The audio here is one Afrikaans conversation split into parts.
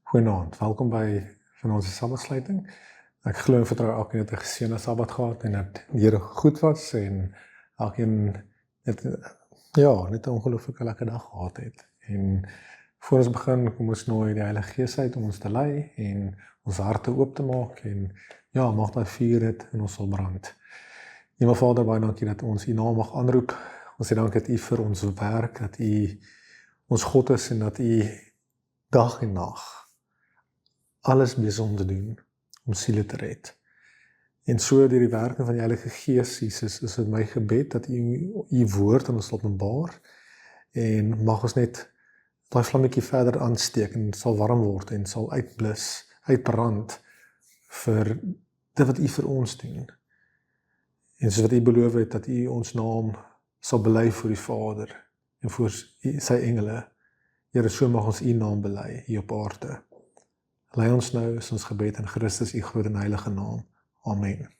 Goeienaand, welkom by vanaand se Sabbatsluiting. Ek glo en vertrou elkeen het 'n geseënde Sabbat gehad en dat die Here goed was en elkeen het net 'n ongelooflike lekker dag gehad het. En voor ons begin, kom ons nooi die Heilige Gees uit om ons te lei en ons harte oop te maak en mag daai vuur dit in ons sal brand. Hemelse Vader, baie dankie dat ons U naam mag aanroep. Ons sê dankie dat U vir ons werk, dat U ons God is en dat U dag en nag alles besig om te doen, om siele te red. En so deur die werking van die Heilige Gees, Jesus, is dit my gebed dat U woord aan ons sal openbaar en mag ons net daai vlammetjie verder aansteek en sal warm word en sal uitblus, uitbrand vir dit wat U vir ons doen. En soos wat U beloof het dat U ons naam sal bely voor die Vader en voor sy engele. Here, so mag ons U naam bely hier op aarde. Lei ons nou is ons gebed in Christus U groot en heilige naam. Amen.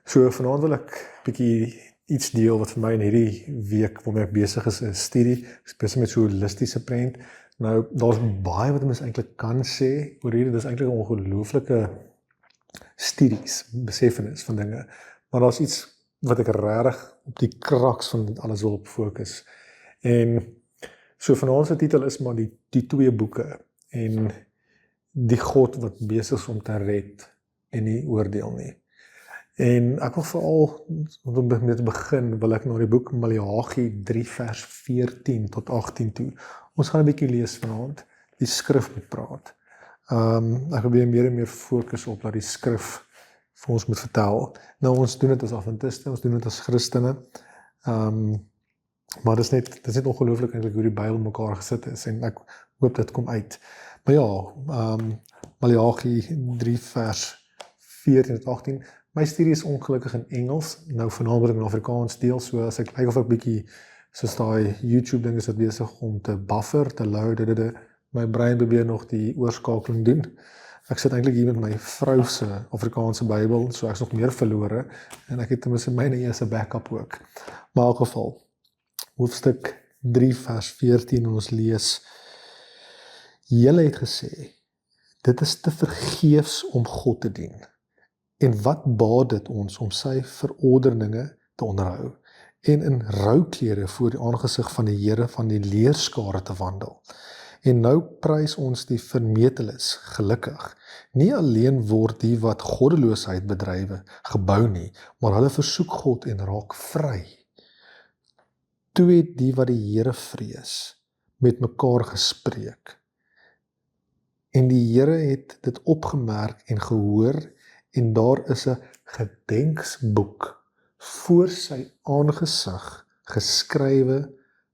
So vanaand wil ek bietjie iets deel wat vir my in hierdie week waarmee ek besig is 'n studie, spesifiek met so 'n holistiese prent. Nou, daar's baie wat mens eintlik kan sê oor hierdie, dis eintlik 'n ongelooflike studies, besefenis van dinge, maar daar's iets wat ek regtig op die kraks van dit alles wil op fokus. En so vanaand se titel is maar die twee boeke en die God wat besig is om te red en nie oordeel nie. En ek wil veral, om met te begin, wil ek na die boek Maleagi 3 vers 14 tot 18 toe. Ons gaan 'n bietjie lees vanaand, die skrif moet praat. Ek wil weer meer en meer fokus op dat die skrif vir ons moet vertel. Nou, ons doen dit as Adventiste, ons doen dit as Christene, maar dit is net ongelooflik eintlik hoe die Bybel mekaar gesit is, en ek hoop dit kom uit. Maar ja, Maleagi 3 vers 14 tot 18, my studie is ongelukkig in Engels, nou voornamelijk in Afrikaans deel, so as ek lyk of ek bietjie, soos daai YouTube ding is wat besig om te buffer, te load, my brein probeer nog die oorskakeling doen. Ek sit eintlik hier met my vrou se Afrikaanse Bybel, so ek is nog meer verlore, en ek het ten minste myne eerste backup ook. Maar in elk geval, hoofstuk 3 vers 14, ons lees, Julle het gesê, dit is te vergeefs om God te dien. En wat baat dit ons om sy verordeninge te onderhou en in rouklere voor die aangesig van die Here van die leerskare te wandel. En nou prys ons die vermeteles gelukkig. Nie alleen word die wat goddeloosheid bedrywe gebou nie, maar hulle versoek God en raak vry. Toe het die wat die Here vrees met mekaar gespreek. En die Here het dit opgemerk en gehoor, en daar is 'n gedenksboek voor sy aangesig geskrywe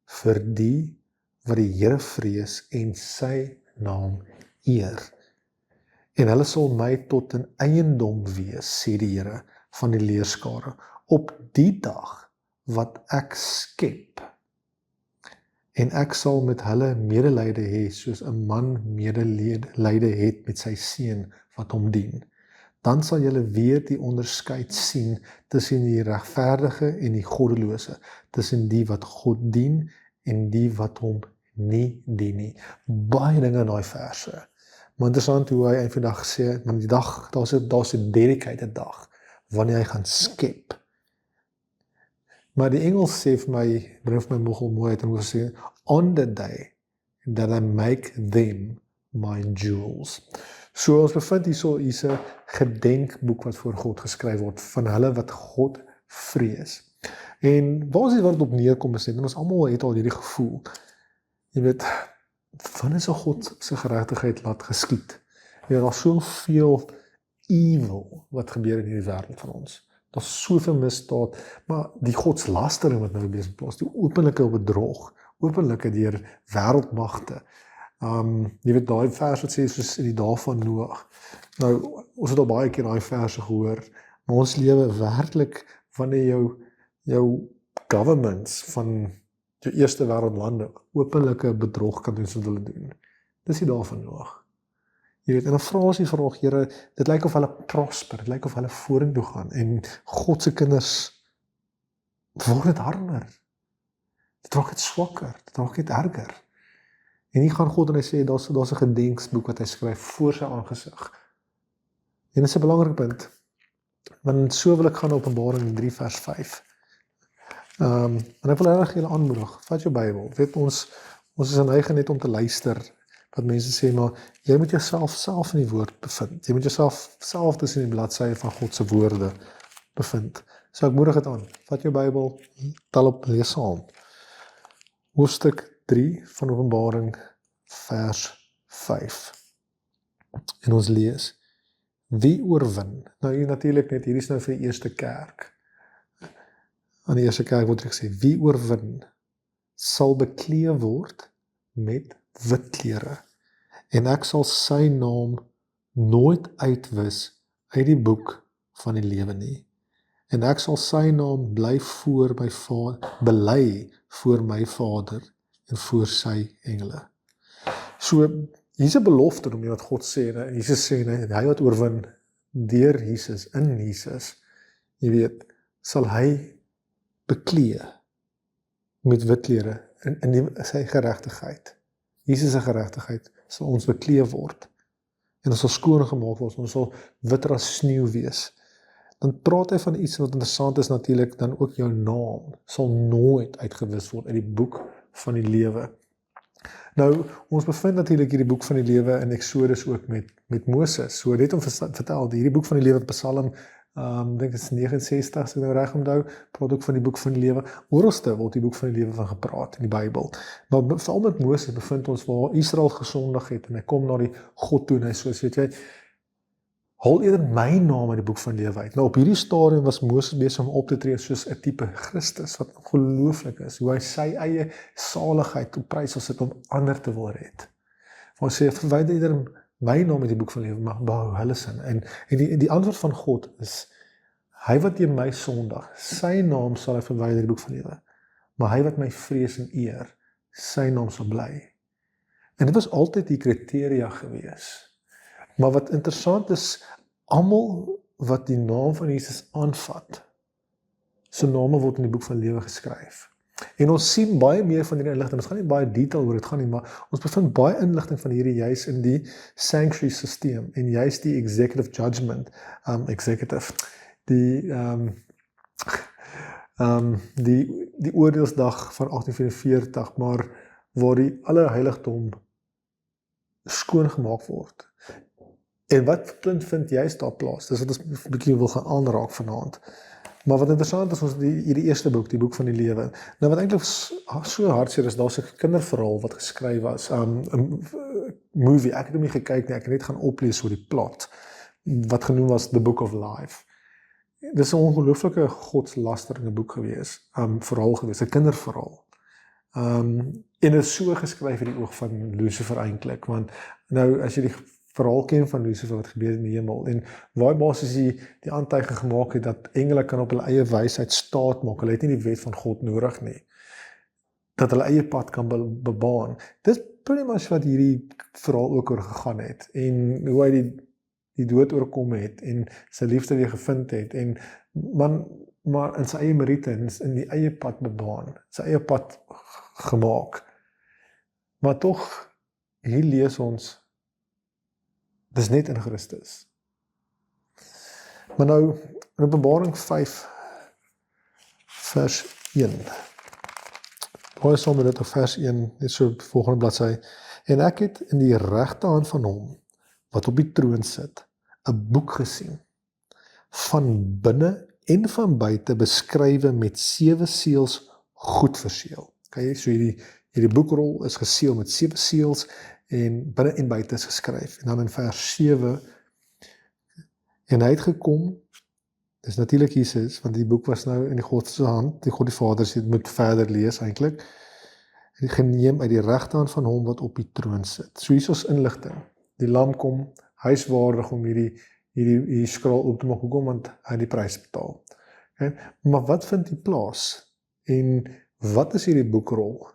vir die wat die Here vrees en sy naam eer. En hulle sal my tot 'n eiendom wees, sê die Here van die leerskare, op die dag wat ek skep. En ek sal met hulle medelyde hê, soos 'n man medelyde het met sy seun wat hom dien. Dan sal julle weer die onderskeid sien tussen die regverdige en die goddelose, tussen die wat God dien en die wat hom nie dien nie. Baie dinge in daai verse. Maar interessant hoe hy eendag sê, maar die dag, daar's 'n dedicated dag, wanneer hy gaan skep. Maar die Engels sê vir my, bring vir my nogal mooi uit, en moet sê, on the day that I make them my jewels. So ons bevind hier's 'n gedenkboek wat voor God geskryf word, van hulle wat God vrees. En waar is dit wat het op neerkom is, en ons almal het al hierdie gevoel, jy weet, wanneer sal God sy geregtigheid laat geskied? Jy weet, daar's soveel evil wat gebeur in hierdie wêreld van ons. Daar's soveel misdaad, maar die godslastering wat nou besig plaas, die openlike bedrog, openlike deur wêreldmagte. Jy weet, daai vers wat sê soos in die dae van Noag. Nou, ons het al baie keer daai verse gehoor, maar ons lewe werklik wanneer jou governments van jou eerste wêreldlande openlike bedrog kan doen soos hulle doen. Dis die dae van Noag. Jy weet, en dan vra ons die vraag, Here, dit lyk of hulle prosper, dit lyk of hulle vorentoe gaan, en God se kinders word dit harder. Dit raak dit swakker, dit raak dit erger. En hier gaan God en hy sê, daar's 'n gedenksboek wat hy skryf voor sy aangesig. En dit is 'n belangrike punt, want so wil ek gaan Openbaring 3 vers 5. En ek wil regtig julle aanmoedig, vat jou Bybel. Weet ons is geneig net om te luister wat mense sê, maar jy moet jouself self in die woord bevind. Jy moet jouself self tussen die bladsye van God se woorde bevind. So ek moedig dit aan. Vat jou Bybel, tel op, lees saam. Hoofstuk 3 van Openbaring vers 5. En ons lees: Wie oorwin? Nou hier natuurlik net, hier is nou vir die eerste kerk. Aan die eerste kerk word gesê, wie oorwin sal bekleed word met wit klere, en ek sal sy naam nooit uitwis uit die boek van die lewe nie. En ek sal sy naam bely voor my Vader en voor sy engele. So, hier's 'n belofte om wat God sê, en Jesus sê, hy wat oorwin deur Jesus, in Jesus, jy weet, sal hy bekleed met wit klere in sy geregtigheid. Jesus se geregtigheid sal ons bekleed word. En ons sal skoon gemaak word, ons sal wit as sneeu wees. Dan praat hy van iets wat interessant is natuurlik, dan ook jou naam sal nooit uitgewis word uit die boek van die lewe. Nou, ons bevind natuurlik hierdie boek van die lewe in Exodus ook met Moses. So net om vertel, hierdie boek van die lewe, Psalm, dink dit is 69, as ek nou reg onthou, praat ook van die boek van die lewe. Oralste word die boek van die lewe van gepraat in die Bybel. Maar veral met Moses bevind ons waar Israel gesondig het en hy kom na die God toe en hy sê, weet jy, haal eerder my naam uit die boek van die lewe uit. Nou op hierdie stadium was Moses besig om op te tree soos 'n tipe Christus, wat ongelooflik is, hoe hy sy eie saligheid op prys sal sit om ander te wil red. Maar hy sê, verwyder eerder my naam uit die boek van die lewe, maar behou hulle sin. En die antwoord van God is, hy wat teen my sondig, sy naam sal hy verwyder uit die boek van die lewe, maar hy wat my vrees en eer, sy naam sal bly. En dit was altyd die kriteria gewees. Maar wat interessant is, almal wat die naam van Jesus aanvat, sy name word in die boek van lewe geskryf. En ons sien baie meer van hierdie inligting, ons gaan nie baie detail oor dit gaan nie, maar ons bevind baie inligting van hierdie juis in die sanctuary systeem, en juis die executive judgment, die oordeelsdag van 1844, maar waar die allerheiligdom skoongemaak word. En wat punt vind juist daar plaas? Dis wat ons 'n bietjie wil gaan aanraak vanaand. Maar wat interessant is, ons hierdie eerste boek, die boek van die lewe. Nou wat eintlik so hartseer is, daar's 'n kinderverhaal wat geskryf was, 'n movie. Ek het hom nie gekyk nie, ek het net gaan oplees oor die plot, wat genoem was The Book of Life. Dis 'n ongelooflike godslasteringe boek gewees, verhaal gewees, 'n kinderverhaal. En dit is so geskryf in die oog van Lucifer eintlik, want nou as jy die verhaal ken van Lucifer wat gebeur in die hemel, en waar basis die aantuiging gemaak het dat engele kan op hulle eie wysheid staat maak, hulle het nie die wet van God nodig nie, dat hulle eie pad kan bebaan. Dis pretty much wat hierdie verhaal ook oor gegaan het, en hoe hy die dood oorkom het, en sy liefde weer gevind het, en maar in sy eie meriete, in die eie pad bebaan, sy eie pad gemaak. Maar tog, hier lees ons, dis net in Christus. Maar nou, in Openbaring 5, vers 1. Baie saam met dit op vers 1, net so op volgende bladsy. En ek het in die regterhand van hom, wat op die troon sit, 'n boek gesien, van binne en van buite beskrywe met 7 seels goed verseël. Okay, so hierdie boekrol is geseël met 7 seels, en binne en buite is geskryf. En dan in vers 7, en hy het gekom, dis natuurlik Jesus, want die boek was nou in die God se hand, die God die Vader sê, moet verder lees eintlik, en geneem uit die regterhand van hom wat op die troon sit. So hier is ons inligting. Die lam kom, hy is waardig om hierdie skraal op te maak, hoekom? Want hy die prys betaal. Okay? Maar wat vind die plaas? En wat is hierdie boekrol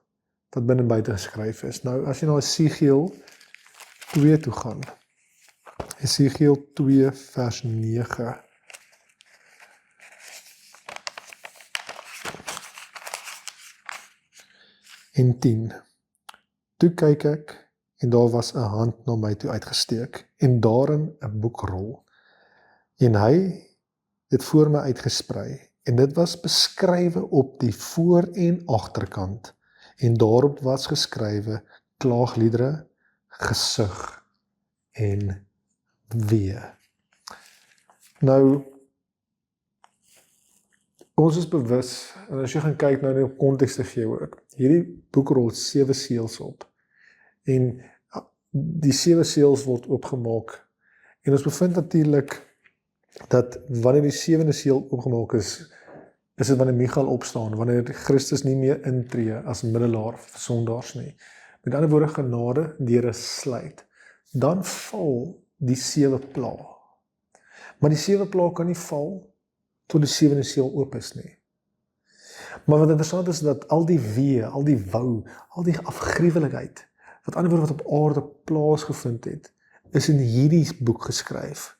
wat binne en buite geskryf is? Nou, as jy na Esegiel 2 toe gaan, Esegiel 2 vers 9, en 10. toe kyk ek, en daar was 'n hand na my toe uitgesteek, en daarin 'n boekrol. En hy het voor my uitgesprei, en dit was beskrywe op die voor- en agterkant, en daarop was geskrywe klaagliedere, gesug en wee. Nou, ons is bewus, en as jy gaan kyk nou in die konteks te gee ook, hierdie boekrol het 7 seels op, en die 7 seels word oopgemaak, en ons bevind natuurlik dat wanneer die 7de seël oopgemaak is dit wanneer Michael opstaan, wanneer Christus nie meer intree as middelaar vir sondaars nie. Met ander woorde, genade deure sluit. Dan val die 7 pla. Maar die 7 pla kan nie val tot die 7de seël oop is nie. Maar wat interessant is dat al die wee, al die wou, al die afgruwelikheid, wat ander woorde wat op aarde plaasgevind het, is in hierdie boek geskryf.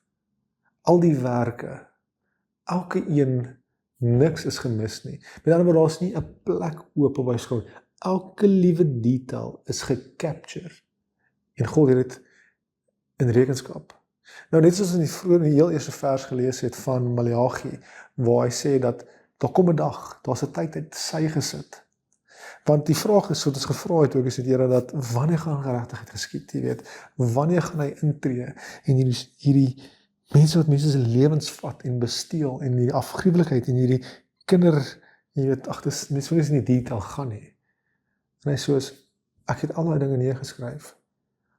Al die werke, elke een, niks is gemis nie. Met ander woorde, daar is nie 'n plek oop op hy skryf. Elke liewe detail is gecapture. En God het dit in rekenskap. Nou net soos in die heel eerste vers gelees het van Maleagi, waar hy sê dat daar kom 'n dag, daar's 'n tyd uit sy gesit. Want die vraag is, wat ons gevra het ook, is dit Here, dat wanneer gaan geregtigheid geskied, jy weet, wanneer gaan hy intree, en hierdie mense wat mense se lewens vat en besteel, en die afgruwelikheid, en hierdie jy weet, mens wil nie in die detail gaan nie. En hy soos, ek het al die dinge neergeskryf.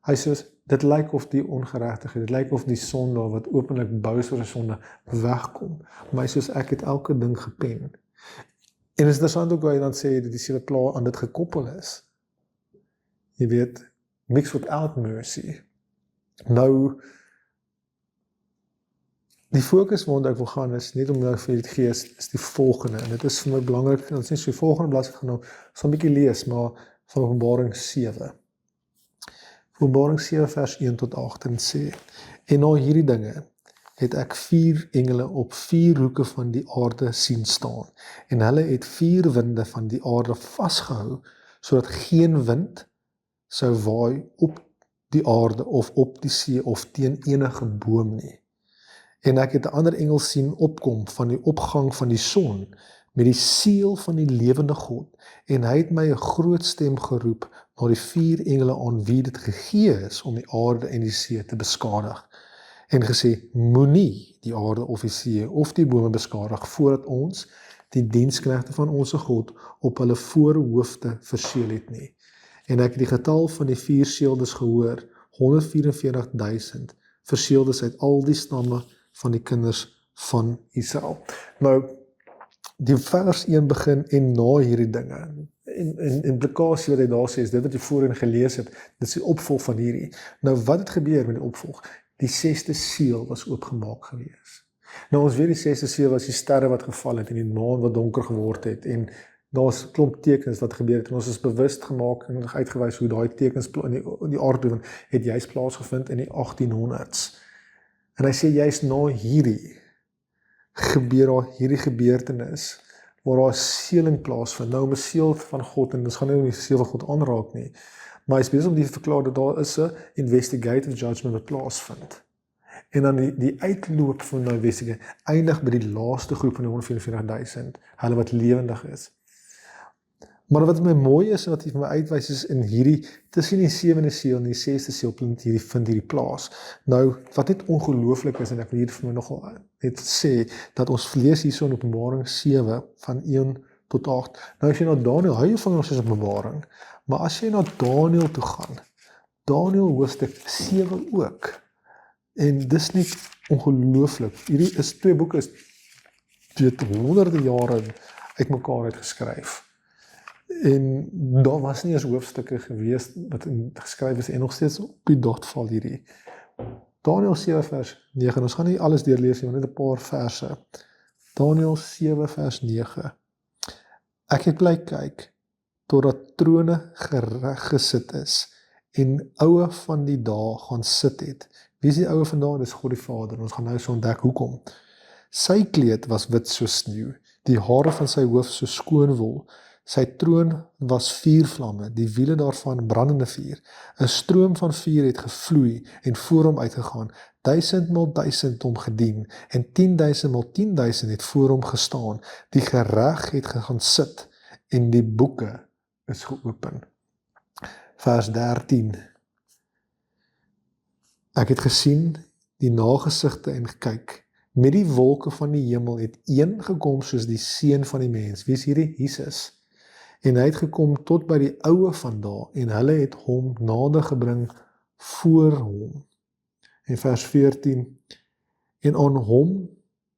Hy soos, dit lyk of die ongeregtigheid, dit lyk of die sonde wat openlik boos oor 'n sonde wegkom. Maar hy soos, ek het elke ding gepen. En is interessant ook waar hy dan sê dat die 7 pla aan dit gekoppel is. Jy weet, mixed without mercy. Nou, die fokus waarna ek wil gaan is, net om nou vir julle te gee, is die volgende. En dit is vir my belangrik, ons nie so die volgende bladsy gaan nou, sal 'n bietjie lees, maar van Openbaring 7. Openbaring 7 vers 1 tot 8 en sê, en na hierdie dinge het ek 4 engele op 4 hoeke van die aarde sien staan, en hulle het 4 winde van die aarde vasgehou, sodat geen wind sou waai op die aarde of op die see of teen enige boom nie. En ek het 'n ander engel sien opkom van die opgang van die son, met die seël van die lewende God, en hy het my 'n groot stem geroep na die 4 engele aan wie dit gegee is om die aarde en die see te beskadig, en gesê, moenie die aarde of die see of die bome beskadig, voordat ons, die diensknegte van onsse God, op hulle voorhoofde verseël het nie. En ek het die getal van die 4 seeldes gehoor, 144.000 verseeldes uit al die stamme van die kinders van Israel. Nou, die vers 1 begin, en na hierdie dinge, en implikasie wat hy daar sê, is dit wat jy voorheen gelees het, dit is die opvolg van hierdie. Nou, wat het gebeur met die opvolg? Die 6de seël was oopgemaak gewees. Nou, ons weet die 6de seël was die sterre wat geval het, en die maan wat donker geword het, en daar's klomp tekens wat gebeur het, en ons is bewus gemaak en uitgewys hoe daai tekens in die aardbewing het juist plaasgevind in die 1800s. En hy sê juist na hierdie gebeurtenis, waar daar 'n seëling plaasvind, nou om 'n seël van God, en ons gaan nie die seël van God aanraak nie, maar hy is besig om te verklaar dat daar is 'n investigative judgment wat plaasvind. En dan die uitloop van die investigation eindig by die laaste groep van die 144.000, hulle wat lewendig is. Maar wat my mooi is, en wat hy vir my uitwys is, in hierdie, tussen die 7de seël en die 6de seël, vind hierdie plaas. Nou, wat net ongelooflik is, en ek wil hier vir my nogal net sê, dat ons lees hierso in Openbaring 7, van 1 tot 8. Nou as jy na Daniël, hou jou vingers in Openbaring, maar as jy na Daniël toe gaan, Daniël hoofstuk 7 ook, en dis net ongelooflik. Hierdie is 2 boeke, is honderde jare uit mekaar uitgeskryf. En daar was nie eens hoofstukke gewees wat geskryf is, en nog steeds op die dot val hierdie. Daniël 7 vers 9, ons gaan nie alles deurlees nie, maar net 'n paar verse. Daniël 7 vers 9. Ek het bly kyk, totdat trone gereg gesit is, en oue van die dae gaan sit het. Wie is die oue van dae? Dis God die Vader. Ons gaan nou so ontdek hoekom. Sy kleed was wit soos sneeu, die hare van sy hoof so skoon wol, Sy troon was vuurvlamme, die wiele daarvan brandende vuur. 'n Stroom van vuur het gevloei en voor hom uitgegaan. 1000 maal 1000 hom gedien en 10.000 maal 10.000 het voor hom gestaan. Die gereg het gegaan sit en die boeke is geopen. Vers 13. Ek het gesien die nagesigte en gekyk. Met die wolke van die hemel het een gekom soos die seun van die mens. Wie is hierdie? Jesus. En hy het gekom tot by die oue van daar en hulle het hom nader gebring voor hom. En vers 14. En aan hom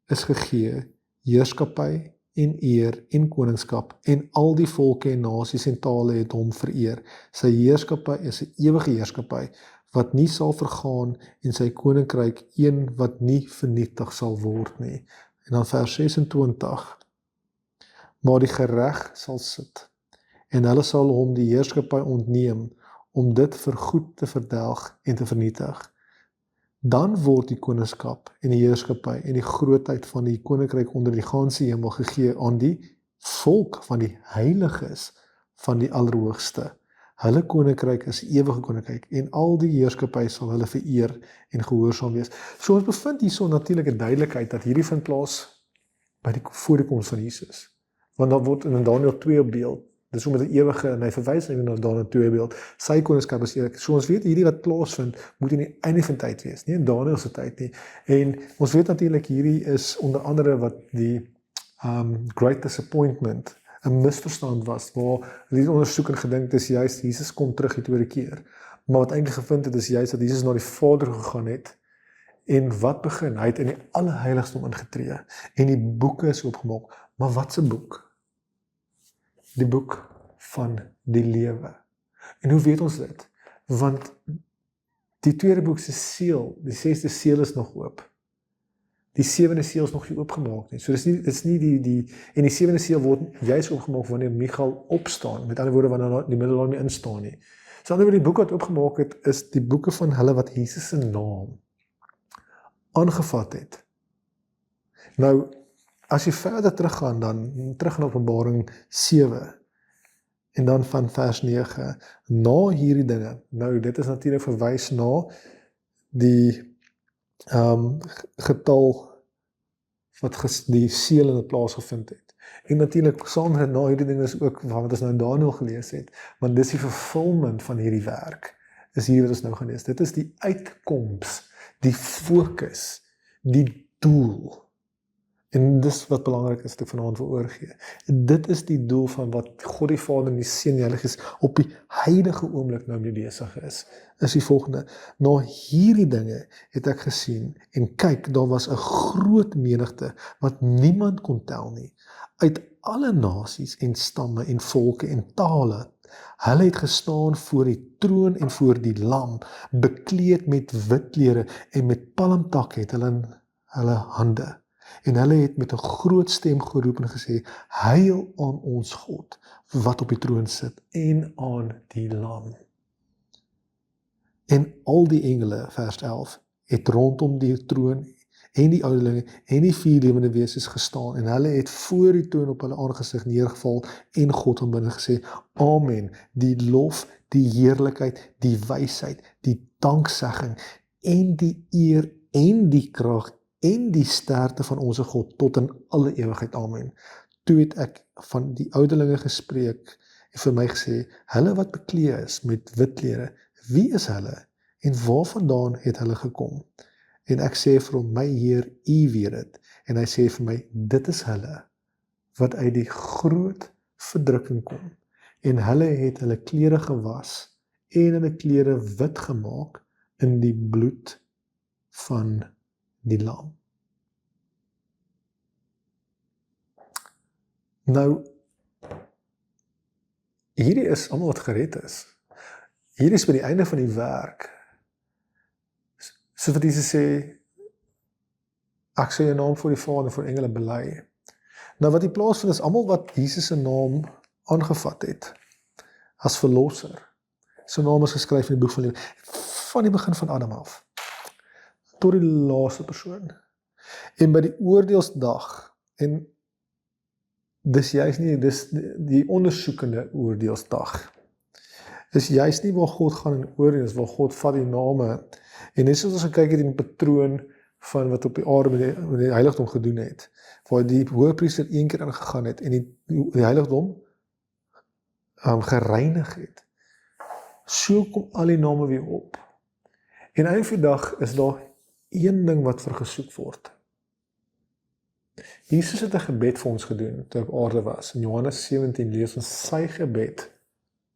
is gegee heerskappy en eer en koningskap en al die volke en nasies en tale het hom vereer. Sy heerskappy is 'n ewige heerskappy wat nie sal vergaan en sy koninkryk een wat nie vernietig sal word nie. En dan vers 26. Maar die gereg sal sit en hulle sal hom die heerskappy ontneem om dit vir goed te verdelg en te vernietig. Dan word die koningskap en die heerskappy en die grootheid van die koninkryk onder die ganse hemel gegee aan die volk van die heiliges van die Allerhoogste. Hulle koninkryk is ewige koninkryk en al die heerskappy sal hulle vereer en gehoorsaam wees. So ons bevind hierso natuurlik 'n duidelikheid dat hierdie vind plaas by die voorkoms van Jesus. Want dan word in Daniël 2 beeld, dis so met 'n ewige en hy verwys na Daniël 2 beeld, sy koningskap is ewig. So ons weet hierdie wat plaasvind moet in die einde van tyd wees, nie in Daniël se tyd nie. En ons weet natuurlik hierdie is onder andere wat die Great Disappointment 'n misverstand was, waar die ondersoeker gedink het is juist Jesus kom terug die tweede keer. Maar wat eintlik gevind het is juist dat Jesus na die Vader gegaan het en wat begin? Hy het in die allerheiligste ingetree en die boeke is oopgemaak. Maar wat 'n boek? Die boek van die lewe. En hoe weet ons dit? Want die tweede boek se seël, die 6de seël is nog oop. Die 7de seël is nog nie oopgemaak nie. So dis nie die en die 7de seël word juis oopgemaak wanneer Michael opstaan. Met ander woorde wanneer die middel daarmee instaan nie. So ander woorde die boek wat oopgemaak het is die boeke van hulle wat Jesus se naam aangevat het. Nou as jy verder teruggaan dan terug in Openbaring 7 en dan van vers 9 na hierdie dinge. Nou dit is natuurlik verwys na die getal wat die seël in 'n plaas gevind het. En natuurlik saam met na hierdie dinge is ook wat ons nou in Daniël gelees het, want dis die vervulling van hierdie werk. Is hier wat ons nou gaan lees. Dit is die uitkoms, die fokus, die doel. En dis wat belangrik is wat ek vanaand wil oorgee. Dit is die doel van wat God die Vader en die Seun en die Heilige Gees op die huidige oomblik nou mee besig is die volgende. Na hierdie dinge het ek gesien en kyk, daar was 'n groot menigte wat niemand kon tel nie, uit alle nasies en stamme en volke en tale. Hulle het gestaan voor die troon en voor die lam, bekleed met wit klere en met palmtakke het hulle in hulle hande. En hulle het met 'n groot stem geroep en gesê, heil aan ons God, wat op die troon sit, en aan die lam. En al die engele, vers 11, het rondom die troon en die ouderlinge en die 4 lewende wesens gestaan, en hulle het voor die troon op hulle aangesig neergeval en God aanbid gesê, Amen, die lof, die heerlikheid, die wysheid, die danksegging en die eer en die krag en die sterkte van onze God tot in alle ewigheid. Amen. Toe het ek van die ouderlinge gespreek en vir my gesê, hulle wat bekleed is met wit klere, wie is hulle en waarvandaan het hulle gekom? En ek sê vir hom, my Heer, U weet dit. En hy sê vir my, dit is hulle wat uit die groot verdrukking kom. En hulle het hulle klere gewas en hulle klere wit gemaak in die bloed van die lam. Nou, hierdie is almal wat gered is. Hierdie is by die einde van die werk. So wat Jesus sê, ek sê jou naam voor die Vader en voor engele bely. Nou wat die plaasvind is, almal wat Jesus se naam aangevat het, as verlosser. Sy naam is geskryf in die boek van lewe, van die begin van Adam af, tot die laaste persoon. En by die oordeelsdag, en dis juist nie, dis die ondersoekende oordeelsdag. Dis juist nie waar God gaan en oordeel, is waar God vat die name, en net soos ons gekyk het in die patroon van wat op die aarde met die heiligdom gedoen het, waar die hoëpriester een keer ingegaan het, en die heiligdom gereinig het. So kom al die name weer op. En einde van die dag is daar een ding wat vergesoek word. Jesus het 'n gebed vir ons gedoen, toe op aarde was. In Johannes 17 lees ons sy gebed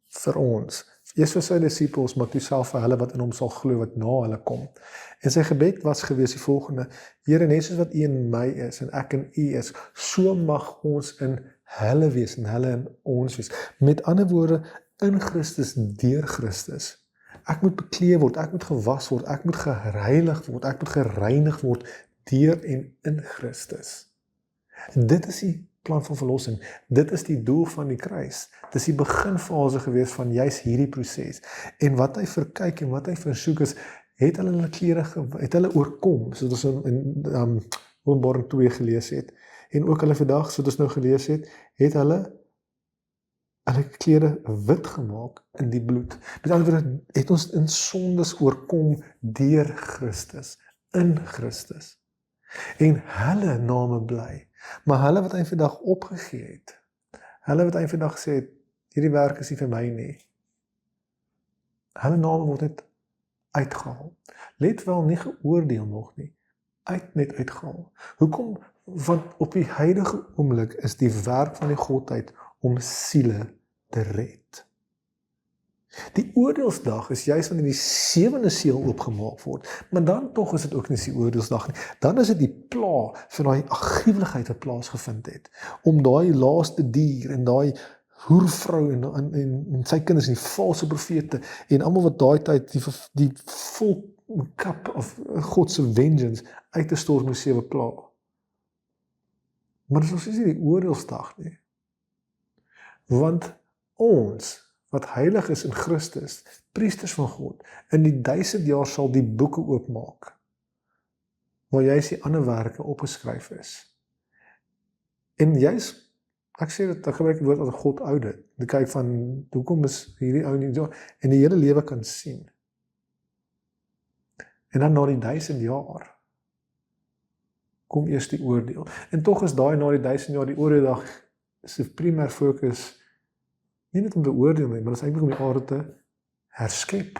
vir ons. Eers vir sy disippels, maar toe self vir hulle wat in hom sal glo, wat na hulle kom. En sy gebed was gewees die volgende: Here, net soos wat U in my is, en ek in U is, so mag ons in hulle wees, en hulle in ons wees. Met ander woorde, in Christus, deur Christus. Ek moet bekleed word, ek moet gewas word, ek moet geheilig word, ek moet gereinig word, deur en in Christus. Dit is die plan van verlossing. Dit is die doel van die kruis. Dit is die beginfase gewees van juist hierdie proses. En wat hy verkyk en wat hy versoek is, het hulle klere, het hulle oorkom, soos ons in Openbaring 2 gelees het. En ook hulle vandag, soos ons nou gelees het hulle klere wit gemaak in die bloed. Met ander woorde, het ons in sondes oorkom deur Christus, in Christus. En hulle name bly. Maar hulle wat hy vandag opgegee het, hulle wat hy vandag gesê het, hierdie werk is nie vir my nie, hulle name word net uitgehaal. Let wel, nie geoordeel nog nie, net uitgehaal. Hoekom? Want op die huidige oomblik is die werk van die Godheid om siele te red. Die oordeelsdag is juist wanneer die 7de seël oopgemaak word, maar dan tog is dit ook nie die oordeelsdag nie. Dan is dit die pla van daai gruweligheid wat plaasgevind het, om daai laaste dier en daai hoervrou en sy kinders en die valse profete en almal wat daai tyd die volk kap of God se vengeance uit te stort met 7 pla. Maar dit is nie die oordeelsdag nie. Want ons wat heilig is in Christus, priesters van God, in die 1000 jaar sal die boeke oopmaak, waar juist die ander werke opgeskryf is. En juist, ek sê dat, ek gebruik die woord as God audit, die kyk van, hoekom is hierdie ou nie so, en die hele lewe kan sien. En dan na die 1000 jaar, kom eers die oordeel. En tog is daai na die 1000 jaar, die oordeeldag, is die primêr fokus, nie net om te oordeel nie, maar dit is eintlik om die aarde te herskep.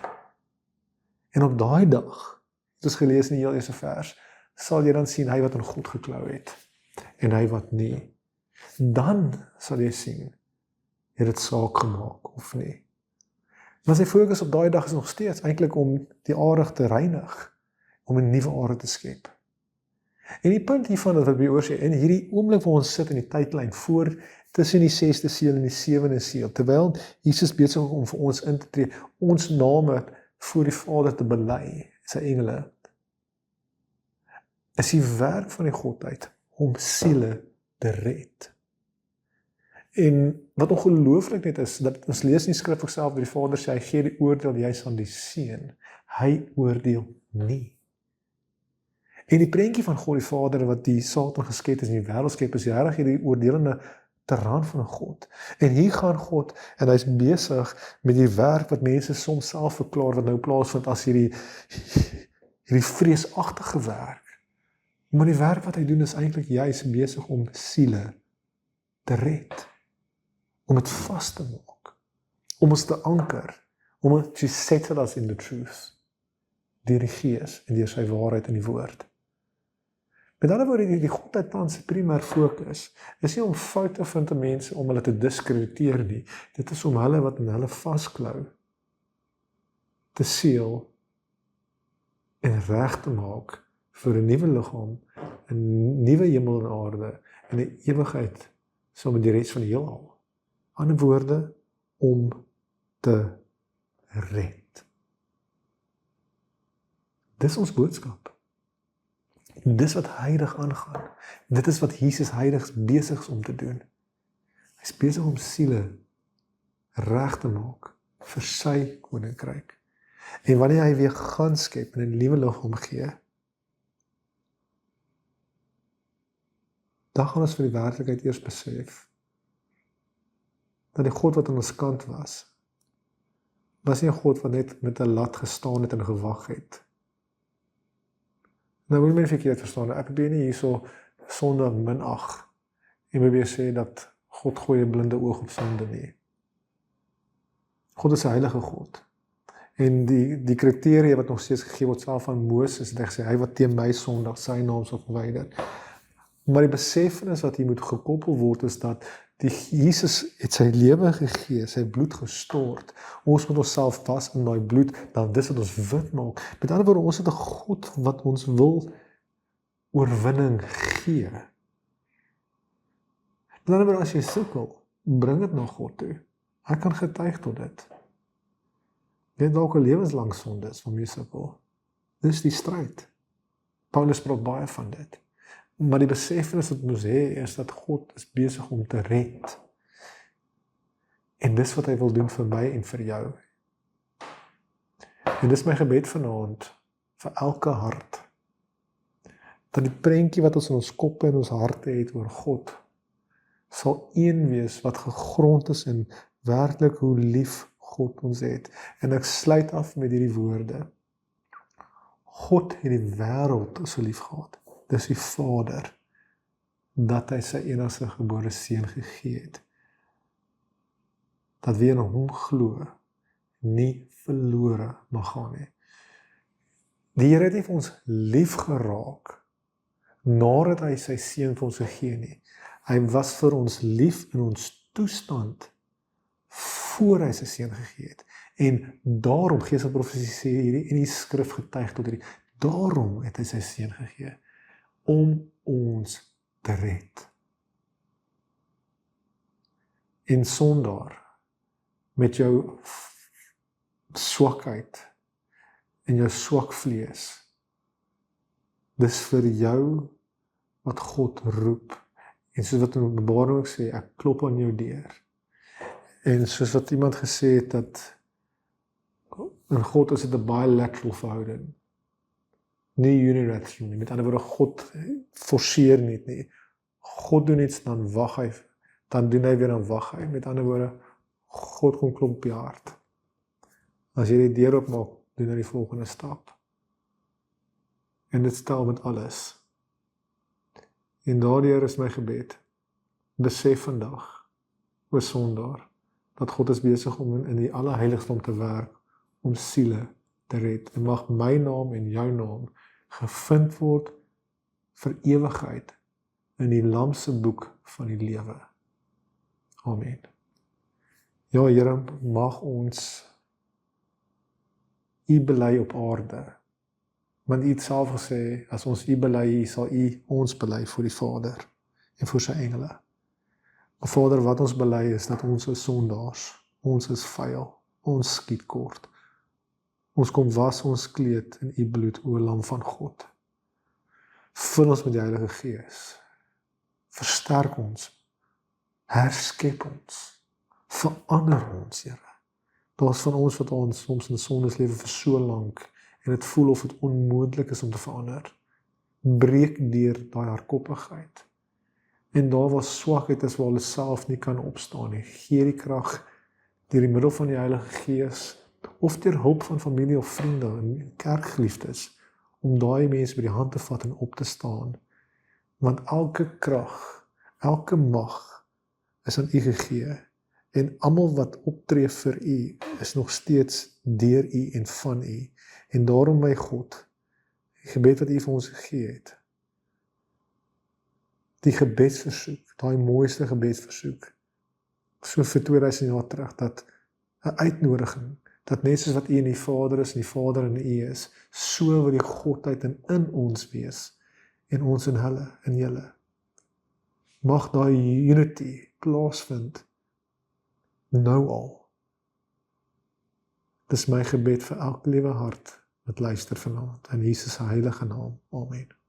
En op daai dag, het ons gelees in die heel eerste vers, sal jy dan sien hy wat aan God geklou het, en hy wat nie. Dan sal jy sien, het dit saak gemaak of nie. Maar sy fokus op daai dag is nog steeds eintlik om die aarde te reinig, om 'n nuwe aarde te skep. En die punt hiervan wat by oor sê, in hierdie oomblik waar ons sit in die tydlyn voor tussen die 6de seël en die 7de seël, terwyl Jesus besig is om vir ons in te tree, ons name voor die Vader te bely, sy engele, is die werk van die Godheid om siele te red. En wat ongelooflik net is, dat ons lees in die skrif self, dat die Vader sê, hy gee die oordeel juist aan die Seun, hy oordeel nie. En die prentjie van God die Vader, wat die Satan geskep is, en die wêreld skep, is regtig hierdie oordelende teraan van 'n God. En hier gaan God, en hy's besig met die werk wat mense soms self verklaar, wat nou plaasvind as hierdie vreesagtige werk. Maar die werk wat hy doen is eintlik juist besig om siele te red, om dit vas te maak, om ons te anker, om ons to settle us in the truth, deur die Gees en deur sy waarheid in die woord. Met ander woorde, die Godheidplan se primêr fokus is nie om foute te vind in mense om hulle te diskrediteer nie. Dit is om hulle wat in hulle vasklou te seël en reg te maak vir 'n nuwe liggaam, 'n nuwe hemel en aarde en 'n ewigheid saam met die res van die heelal. Ander woorde, om te red. Dis ons boodskap. Dis wat heilig aangaan. Dit is wat Jesus heilig besig is om te doen. Hy is besig om siele reg te maak vir sy koninkryk. En wanneer hy weer gaan skep en 'n nuwe liggaam gee, dan gaan ons vir die werklikheid eers besef dat die God wat aan ons kant was nie 'n God wat net met 'n lat gestaan het en gewag het. Nou moet jy my nie verkeerd verstaan, ek probeer nie hierso sonde minag en probeer sê dat God gooi 'n blinde oog op sonde nie. God is 'n heilige God. En die kriteria wat nog steeds gegee word self aan Moses, het hy gesê, hy wat teen my sondig, sy naam sal verwyder. Maar die besefenis wat hier moet gekoppel word, is dat Jesus het sy lewe gegee, sy bloed gestort. Ons moet onsself was in daai bloed, dan dis wat ons wit maak. Met ander woorde, ons het 'n God wat ons wil oorwinning gee. Met ander woorde, as jy sukkel, bring dit na God toe. Hy kan getuig tot dit. Dit dalk 'n lewenslang sonde is van jy sukkel. Dis die stryd. Paulus praat baie van dit. Maar die besefenis wat ons hê, is dat God is besig om te red. En dis wat hy wil doen vir my en vir jou. En dis my gebed vanaand, vir elke hart, dat die prentjie wat ons in ons koppe en ons harte het oor God, sal een wees wat gegrond is in werklik hoe lief God ons het. En ek sluit af met hierdie woorde. God het die wêreld so lief gehad. Dis die Vader, dat hy sy enigste gebore seun gegee het. Dat wie in hom glo, nie verlore mag gaan nie. Die Here het nie vir ons lief geraak, nadat hy sy seun vir ons gegee nie. Hy was vir ons lief in ons toestand, voor hy sy seun gegee het. En daarom, Gees en Profesie sê hierdie, en die skrif getuig tot hierdie, daarom het hy sy seun gegee, om ons te red. En sondaar, met jou swakheid, en jou swak vlees, dis vir jou wat God roep, en soos wat in Openbaring ook sê, ek klop aan jou deur. En soos wat iemand gesê het, dat in God is dit 'n bilateral verhouding, nie unilateral nie, met ander woorde, God forceer nie. God doen iets, dan wag hy, dan doen hy weer, dan wag hy, met ander woorde, God kom klop op jou hart. As jy die deur opmaak, doen hy die volgende stap. En dit stel met alles. En daardeur is my gebed, besef vandag, o sondaar, dat God is besig om in die allerheiligste om te werk, om siele te red. En mag my naam en jou naam gevind word vir ewigheid in die Lam se boek van die lewe. Amen. Ja, Here, mag ons U bely op aarde. Want U het self gesê, as ons U bely, sal U ons bely voor die Vader en voor sy engele. Maar Vader, wat ons bely is dat ons is sondaars, ons is vuil, ons skiet kort. Ons kom was ons kleed in U bloed, o Lam van God. Vul ons met die Heilige Gees. Versterk ons. Herskep ons. Verander ons, Here. Daar's van ons wat ons soms in sondes lewe vir so lank en dit voel of dit onmoontlik is om te verander. Breek deur daai hardkoppigheid. En daar waar swakheid is waar hulle self nie kan opstaan nie, gee die krag deur die middel van die Heilige Gees of deur hulp van familie of vriende en kerkgeliefdes om daai mense by die hand te vat en op te staan. Want elke krag, elke mag is aan U gegee. En almal wat optree vir U is nog steeds deur U en van U. En daarom, my God, die gebed wat U vir ons gegee het, die gebedsversoek, daai mooiste gebedsversoek, so vir 2000 jaar terug, dat 'n uitnodiging, dat net soos wat U in die Vader is en die Vader in U is, so wil die Godheid in ons wees, en ons in hulle, in julle. Mag daai unity plaasvind, nou al. Dis my gebed vir elke liewe hart wat luister vanaand, in Jesus se heilige naam. Amen.